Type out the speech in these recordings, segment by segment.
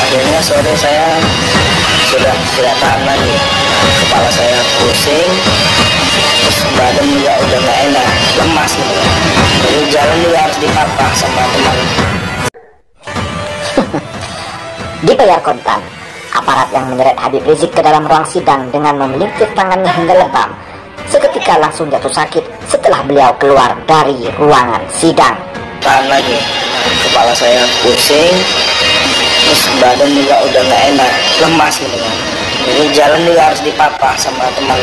Akhirnya sore saya sudah tidak tahan lagi, kepala saya pusing, terus badan juga udah nggak enak, lemas gitu. Jadi jalan juga harus dipapah sama teman. Di layar kontan, aparat yang menyeret Habib Rizik ke dalam ruang sidang dengan memelintir tangannya hingga lebam, seketika langsung jatuh sakit setelah beliau keluar dari ruangan sidang. Tahan lagi, kepala saya pusing, terus badan juga udah nggak enak, lemas gitu. Jadi jalan juga harus dipapah sama teman.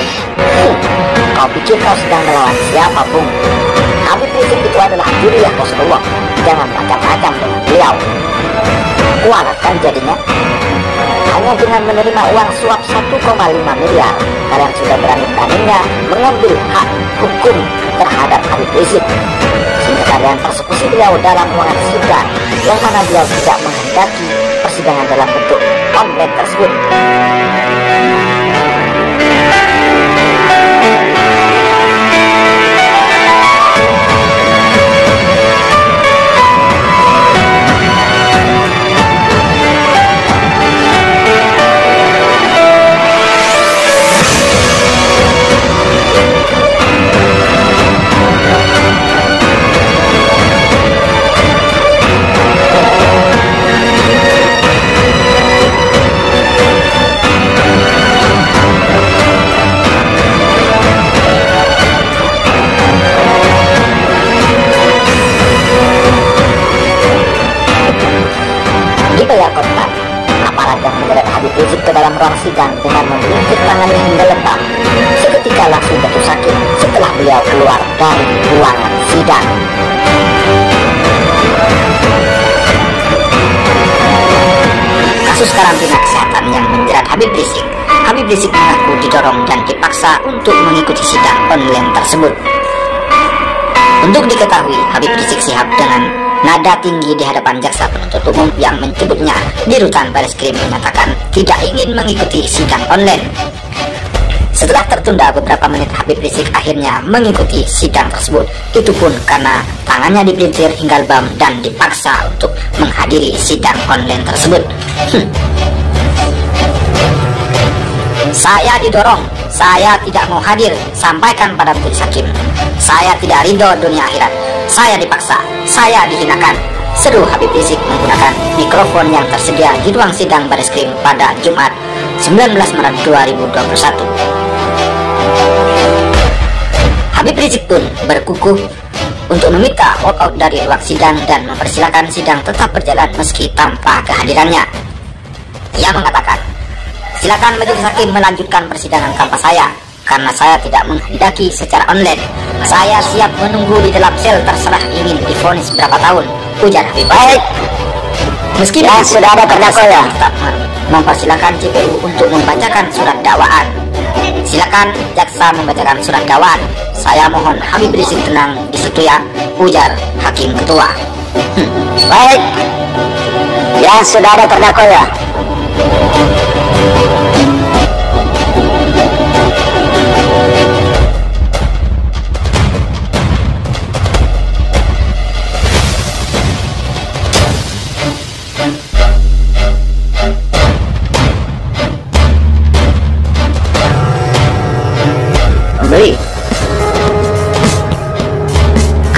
Kau pikir kau sedang melawan siapa, Bung? Habib Rizik itu adalah Juriyah Rasulullah. Jangan macam-macam dengan beliau. Kualat kan jadinya. Hanya dengan menerima uang suap 1,5 miliar, kalian sudah berani-beraninya mengambil hak hukum terhadap Habib Rizik, sehingga kalian persekusi beliau dalam ruangan sidang, yang mana beliau tidak menghendaki persidangan dalam bentuk online tersebut. Aparat yang menyeret Habib Rizik ke dalam ruang sidang dengan memelintir tangannya hingga lebam, seketika langsung jatuh sakit setelah beliau keluar dari ruangan sidang. Kasus karantina kesehatan yang menjerat Habib Rizik. Habib Rizik mengaku didorong dan dipaksa untuk mengikuti sidang online tersebut. Untuk diketahui, Habib Rizik Syihab dengan nada tinggi di hadapan jaksa penuntut umum yang menyebutnya di Rutan Bareskrim menyatakan tidak ingin mengikuti sidang online. Setelah tertunda beberapa menit, Habib Rizik akhirnya mengikuti sidang tersebut. Itu pun karena tangannya dipelintir hingga lebam dan dipaksa untuk menghadiri sidang online tersebut. Saya didorong, saya tidak mau hadir, sampaikan pada majelis hakim. Saya tidak ridho dunia akhirat, saya dipaksa, saya dihinakan, seru Habib Rizik menggunakan mikrofon yang tersedia di ruang sidang Bareskrim pada Jumat 19 Maret 2021. Habib Rizik pun berkukuh untuk meminta walkout dari ruang sidang dan mempersilahkan sidang tetap berjalan meski tanpa kehadirannya. Ia mengatakan, silakan majelis hakim melanjutkan persidangan tanpa saya, karena saya tidak menghendaki secara online. Saya siap menunggu di dalam sel, terserah ingin divonis berapa tahun, ujar Habib. Baik, meski ya, sudah ada terdakwa ya, tetap mempersilahkan JPU untuk membacakan surat dakwaan. Silakan jaksa membacakan surat dakwaan. Saya mohon Habib Rizik tenang di situ ya, ujar hakim ketua. Baik, ya sudah ada terdakwa ya.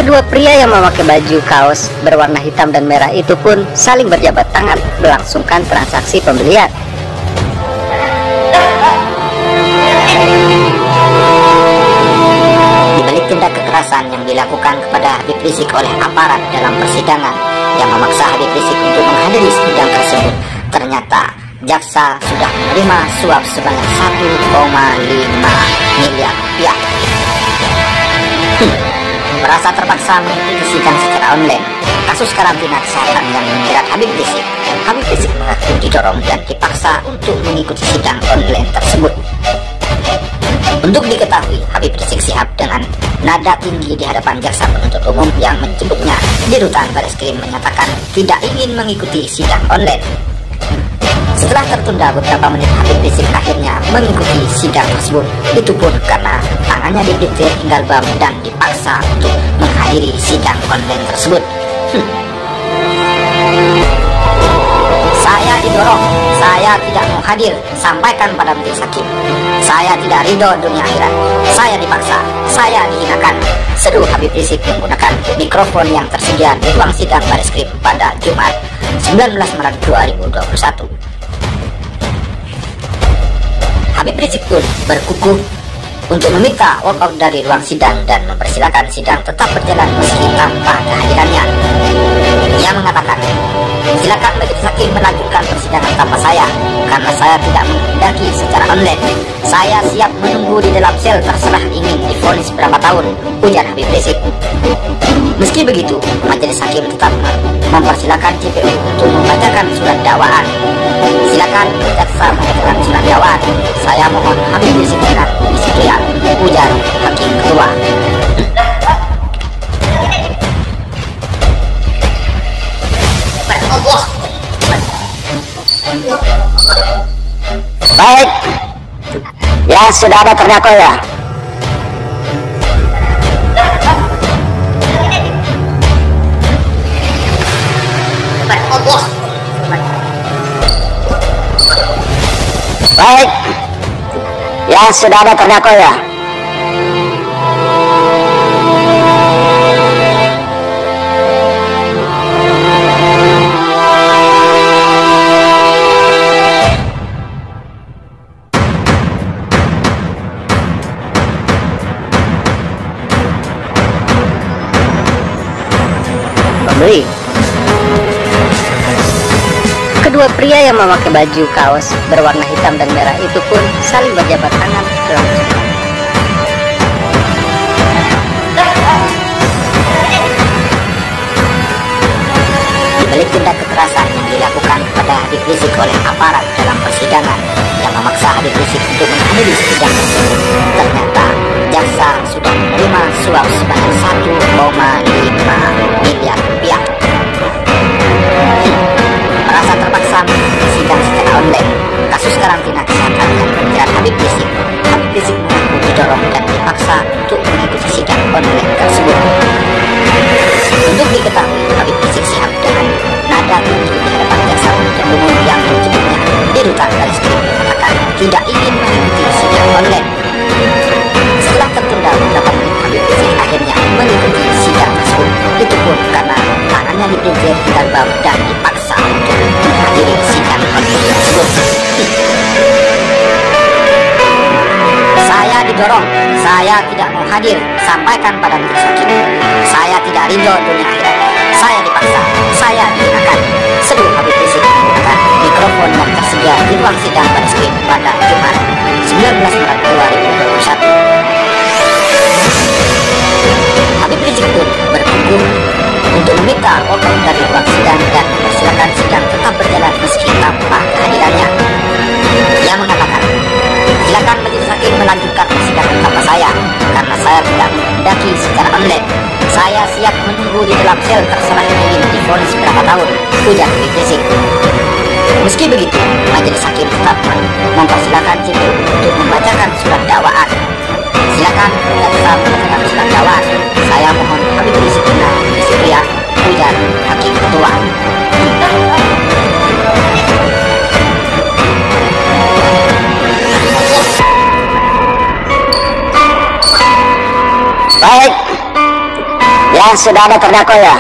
Kedua pria yang memakai baju kaos berwarna hitam dan merah itu pun saling berjabat tangan melangsungkan transaksi pembelian. Di balik tindak kekerasan yang dilakukan kepada Habib Rizik oleh aparat dalam persidangan yang memaksa Habib Rizik untuk menghadiri sidang tersebut, ternyata jaksa sudah menerima suap sebanyak 1,5 miliar rupiah. Merasa terpaksa mengikuti sidang secara online. Kasus karantina kesehatan yang menjerat Habib Rizik. Habib Rizik mengaku didorong dan dipaksa untuk mengikuti sidang online tersebut. Untuk diketahui, Habib Rizik Syihab dengan nada tinggi di hadapan jaksa penuntut umum yang menyebutnya di Rutan Bareskrim menyatakan tidak ingin mengikuti sidang online. Setelah tertunda beberapa menit, Habib Rizik akhirnya mengikuti sidang tersebut. Itu pun karena tangannya dipelintir hingga lebam dan dipaksa untuk menghadiri sidang online tersebut. Saya didorong, saya tidak mau hadir, sampaikan pada majelis hakim. Saya tidak ridho dunia akhirat, saya dipaksa, saya dihinakan, seru Habib Rizik menggunakan mikrofon yang tersedia di ruang sidang Bareskrim pada Jumat 19 Maret 2021. Habib Rizik pun berkukuh untuk meminta walkout dari ruang sidang dan mempersilahkan sidang tetap berjalan meski tanpa kehadirannya. Ia mengatakan, silakan majelis hakim melanjutkan persidangan tanpa saya, karena saya tidak menghendaki secara online. Saya siap menunggu di dalam sel, terserah ingin divonis berapa tahun, ujar Habib Rizik. Meski begitu, majelis hakim tetap mempersilahkan JPU untuk membacakan surat dakwaan. Silakan jaksa membacakan surat dakwaan. Saya mohon Habib Rizik dan disiplikan, ujar hakim ketua. Baik, ya sudah ada terdakwa ya. Baik, ya sudah ada terdakwa ya. Pembeli. Kedua pria yang memakai baju kaos berwarna hitam dan merah itu pun saling berjabat tangan langsung. Di balik tindak kekerasan yang dilakukan kepada Habib Rizik oleh aparat dalam persidangan yang memaksa Habib Rizik untuk menghadiri sidang tersebut, ternyata jaksa sudah menerima suap sebanyak 1,5 miliar rupiah. Merasa terpaksa mengikuti sidang secara online, kasus karantina kesehatan yang menjerat Habib Rizik mengaku didorong dan dipaksa untuk mengikuti sidang online tersebut. Untuk diketahui, Habib Rizik Syihab dengan nada tinggi di hadapan jaksa penuntut umum yang menyebutnya di rutan Bareskrim mengatakan tidak ingin mengikuti sidang online. Setelah tertunda beberapa menit, Habib Rizik akhirnya mengikuti sidang tersebut. Itu pun karena tangannya dipelintir hingga lebam dan dipaksa untuk menghadiri sidang online tersebut. Saya didorong, saya tidak mau hadir, sampaikan pada majelis hakim. Saya tidak ridho dunia akhirat, saya dipaksa, saya dihinakan, seru Habib Rizik menggunakan mikrofon yang tersedia di ruang sidang Bareskrim pada Jumat 19 Maret 2021. Habib Rizik pun berkukuh untuk meminta walkout dari ruang sidang dan mempersilakan sidang tetap berjalan meski tanpa kehadirannya. Ia mengatakan, silakan majelis hakim melanjutkan persidangan tanpa saya, karena saya tidak menghendaki secara online. Saya siap menunggu di dalam sel, terserah ingin divonis berapa tahun, ujar Habib Rizik. Meski begitu, majelis hakim tetap mempersilahkan JPU untuk membacakan surat dakwaan. Silakan jaksa membacakan surat dakwaan. Saya mohon Habib Rizik dan disiplikan, ujar hakim ketua. Baik, ya sudah ada terdakwa ya.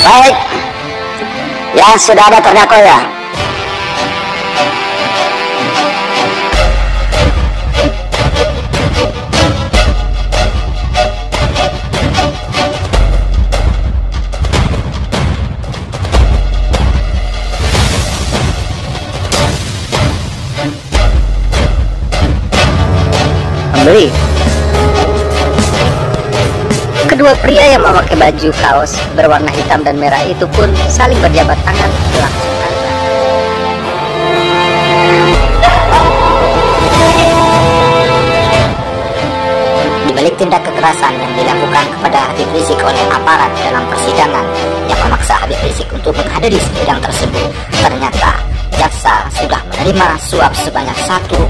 Baik, ya sudah ada terdakwa ya. Pembeli. Kedua pria yang memakai baju kaos berwarna hitam dan merah itu pun saling berjabat tangan langsung. Menilik tindak kekerasan yang dilakukan kepada Habib Rizik oleh aparat dalam persidangan yang memaksa Habib Rizik untuk menghadiri sidang tersebut, ternyata jaksa sudah menerima suap sebanyak 1,5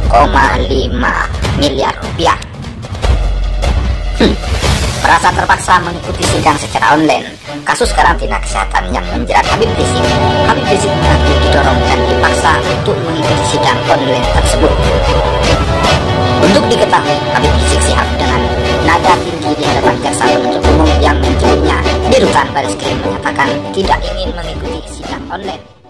miliar rupiah. Merasa terpaksa mengikuti sidang secara online, kasus karantina kesehatan yang menjerat Habib Rizik mengaku didorong dan dipaksa untuk mengikuti sidang online tersebut. Untuk diketahui, Habib Rizik Syihab dengan nada tinggi di hadapan jaksa penuntut umum yang menjemputnya di rutan Baris Krim menyatakan tidak ingin mengikuti sidang online.